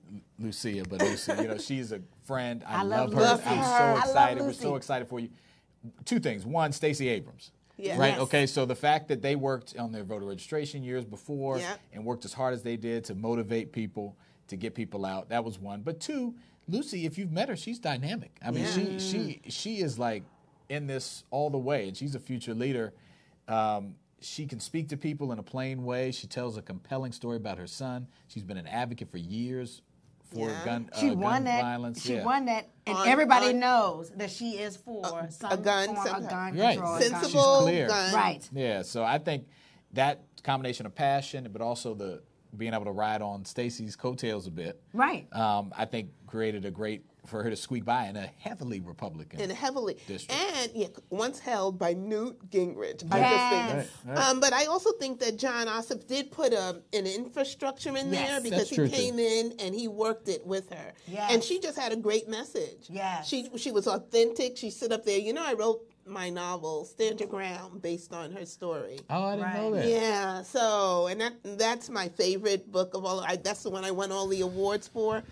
she's a friend. I love her. I'm so excited. We're so excited for you. Two things. One, Stacey Abrams. Yes. Right. Okay. So the fact that they worked on their voter registration years before and worked as hard as they did to motivate people, to get people out, that was one. But two, Lucy, if you've met her, she's dynamic. I mean, she is like in this all the way, and she's a future leader. She can speak to people in a plain way. She tells a compelling story about her son. She's been an advocate for years for gun violence. She won that, and everybody knows that she is for a gun control. Sensible clear. gun. Right. Yeah, so I think that combination of passion, but also the being able to ride on Stacey's coattails a bit, right? I think created a great for her to squeak by in a heavily Republican district. And once held by Newt Gingrich. Yes. I just think Right. but I also think that John Ossoff did put an infrastructure in there because he came in and he worked it with her. Yes. And she just had a great message. Yes. She was authentic. She stood up there. I wrote my novel, Stand Your Ground, based on her story. Oh, I didn't know that. Yeah, so, and that's my favorite book of all. That's the one I won all the awards for.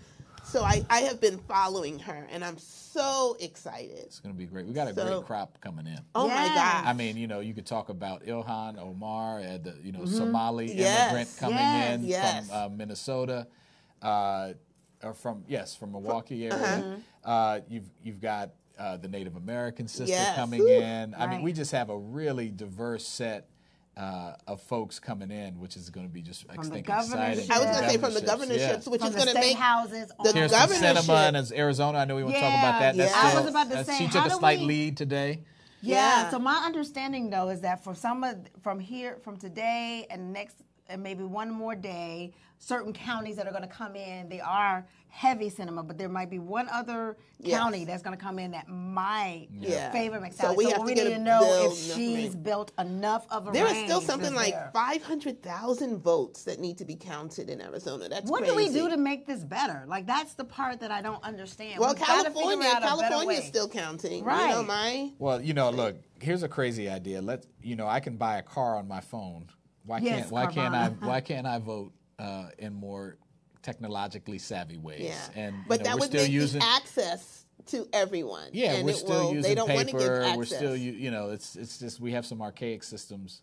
So I have been following her, and I'm so excited. It's going to be great. We got a great crop coming in. Oh, my God. I mean, you could talk about Ilhan Omar, the Somali immigrant coming in from Minnesota, or from Milwaukee area. You've got the Native American sister coming in. I mean, we just have a really diverse set of folks coming in, which is going to be just exciting. I was going to say from the governorships, which is going to make houses. The governorship. Sinema in Arizona. I know we want to talk about that. Yeah. I was about to say, she took a slight lead today. Yeah. So my understanding though is that for from today and next and maybe one more day, certain counties that are going to come in, they are heavy cinema, but there might be one other county that's going to come in that might favor McSally. So we need to know if she's built enough of a There range. is still something like 500,000 votes that need to be counted in Arizona. That's what crazy. do we do to make this better? Like, that's the part that I don't understand. Well, California is still counting. Right. Well, look, here's a crazy idea. I can buy a car on my phone. Why can't I vote in more technologically savvy ways? Yeah. And but that we're would still make using access to everyone. Yeah, and we're still using paper. We're still it's just we have some archaic systems.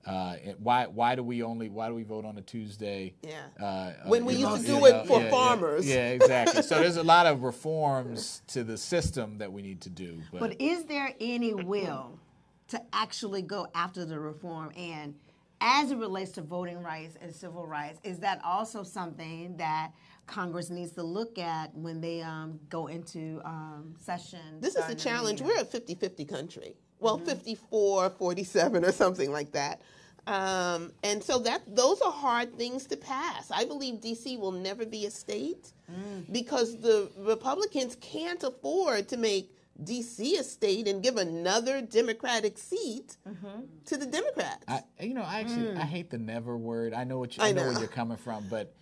Why do we vote on a Tuesday? Yeah. When we used to do it for farmers. Yeah, exactly. So there's a lot of reforms to the system that we need to do. But is there any will to actually go after the reform? And as it relates to voting rights and civil rights, is that also something that Congress needs to look at when they go into session? This is the challenge. We're a 50-50 country. Well, 54-47 or something like that. And so those are hard things to pass. I believe D.C. will never be a state because the Republicans can't afford to make D.C. a state and give another Democratic seat to the Democrats. I hate the never word. I know where you're coming from, but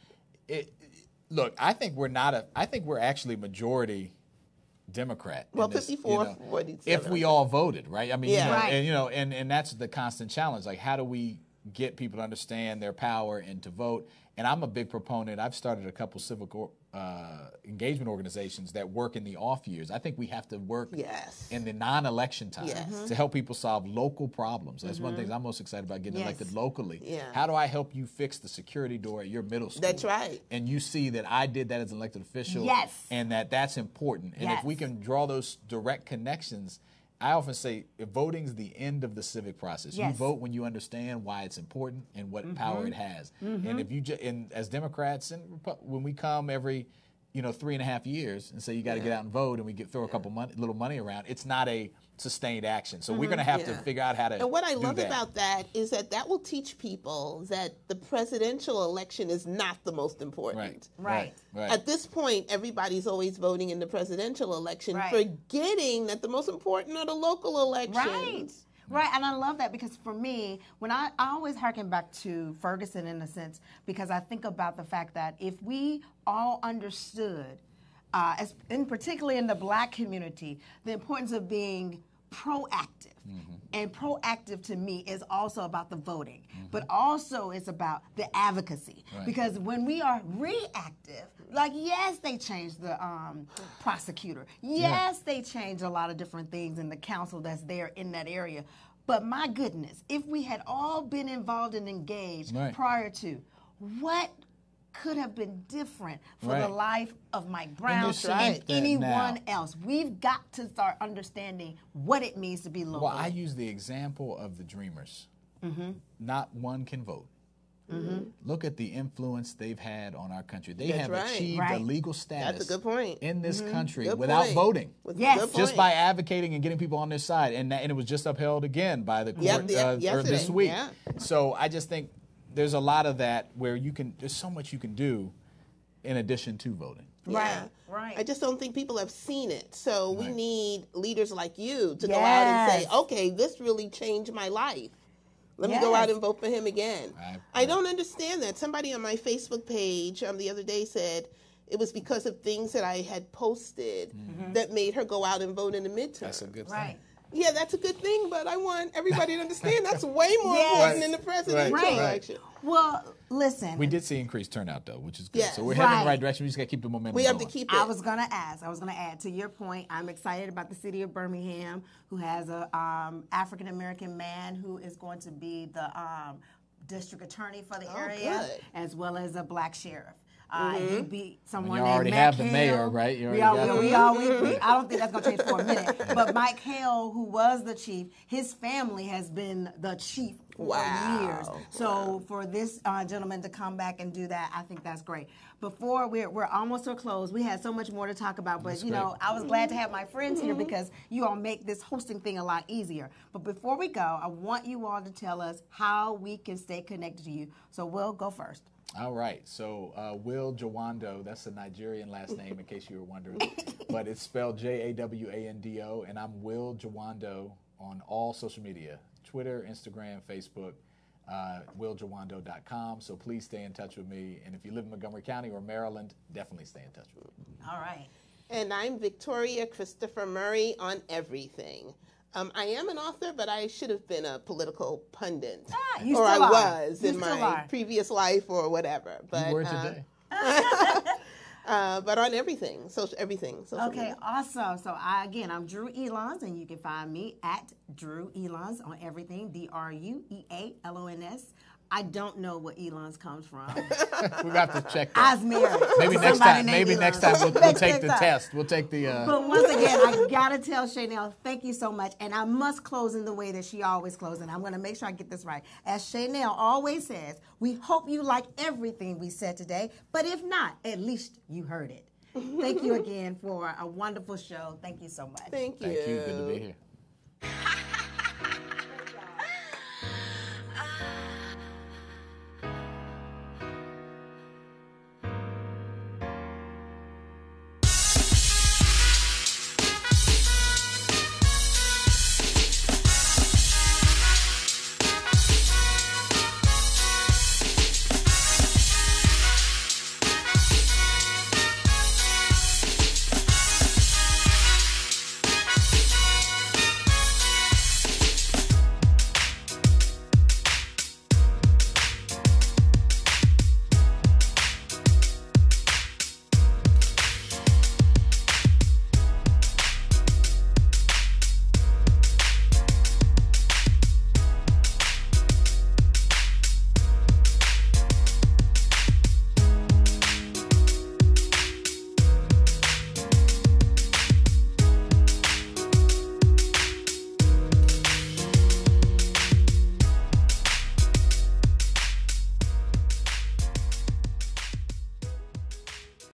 look, I think we're actually majority Democrat. Well, 54-47. If we all voted, right? I mean, right. And that's the constant challenge. Like, how do we get people to understand their power and to vote? And I'm a big proponent. I've started a couple civic engagement organizations that work in the off years. I think we have to work in the non-election time to help people solve local problems. That's one of the things I'm most excited about, getting elected locally. Yeah. How do I help you fix the security door at your middle school? That's right. And you see that I did that as an elected official, and that's important. And if we can draw those direct connections, I often say voting's the end of the civic process. You vote when you understand why it's important and what power it has. And if you as Democrats, and when we come every 3.5 years and say you got to get out and vote, and we throw a couple little money around, it's not a sustained action. So we're going to have to figure out how to. And what I love about that is that will teach people that the presidential election is not the most important. Right. At this point, everybody's always voting in the presidential election, forgetting that the most important are the local elections. Right, and I love that because for me, when I always harken back to Ferguson in a sense, because I think about the fact that if we all understood, and particularly in the Black community, the importance of being proactive. And proactive to me is also about the voting, but also it's about the advocacy. Because when we are reactive, like, yes, they changed the prosecutor. Yes, they changed a lot of different things in the council that's there in that area. But my goodness, if we had all been involved and engaged prior to, what could have been different for the life of Mike Brown and anyone else? We've got to start understanding what it means to be local. Well, I use the example of the Dreamers. Not one can vote. Look at the influence they've had on our country. They have achieved a legal status That's a good point. in this country without voting. Just by advocating and getting people on their side. And it was just upheld again by the court this week. So I just think there's a lot of that where there's so much you can do in addition to voting. Yeah. Right. I just don't think people have seen it. So we Right. need leaders like you to go out and say, okay, this really changed my life. Let me go out and vote for him again. I don't understand that. Somebody on my Facebook page the other day said it was because of things that I had posted that made her go out and vote in the midterm. That's a good thing. Right. Yeah, that's a good thing, but I want everybody to understand that's way more important than the presidential election. Well, listen. We did see increased turnout, though, which is good. Yes. So we're heading in the right direction. We just got to keep the momentum We going. have to keep it. I was going to add to your point, I'm excited about the city of Birmingham, who has a African-American man who is going to be the district attorney for the area, as well as a black sheriff. He beat someone you named already Mike have the Hill. mayor, right? I don't think that's going to change for a minute. But Mike Hill, who was the chief, his family has been the chief for years. So for this gentleman to come back and do that, I think that's great. Before we're almost to a close, we had so much more to talk about, but I was glad to have my friends here because you all make this hosting thing a lot easier. But before we go, I want you all to tell us how we can stay connected to you. So we'll go first. All right. So Will Jawando, that's a Nigerian last name in case you were wondering. But it's spelled Jawando, and I'm Will Jawando on all social media, Twitter, Instagram, Facebook, willjawando.com. So please stay in touch with me. And if you live in Montgomery County or Maryland, definitely stay in touch with me. All right. And I'm Victoria Christopher Murray on everything. I am an author, but I should have been a political pundit. Or I was in my previous life or whatever. But, you were today. But on everything, social media. Awesome. So I'm Drew Elons, and you can find me at Drew Elons on everything, DRUEALONS. I don't know what Elons comes from. We have to check that. I was married. Maybe next time we'll take the test. We'll take the. But once again, I gotta tell Shaynel, thank you so much, and I must close in the way that she always closes. And I'm gonna make sure I get this right. As Shaynel always says, we hope you like everything we said today, but if not, at least you heard it. Thank you again for a wonderful show. Thank you so much. Thank you. Thank you. Good to be here.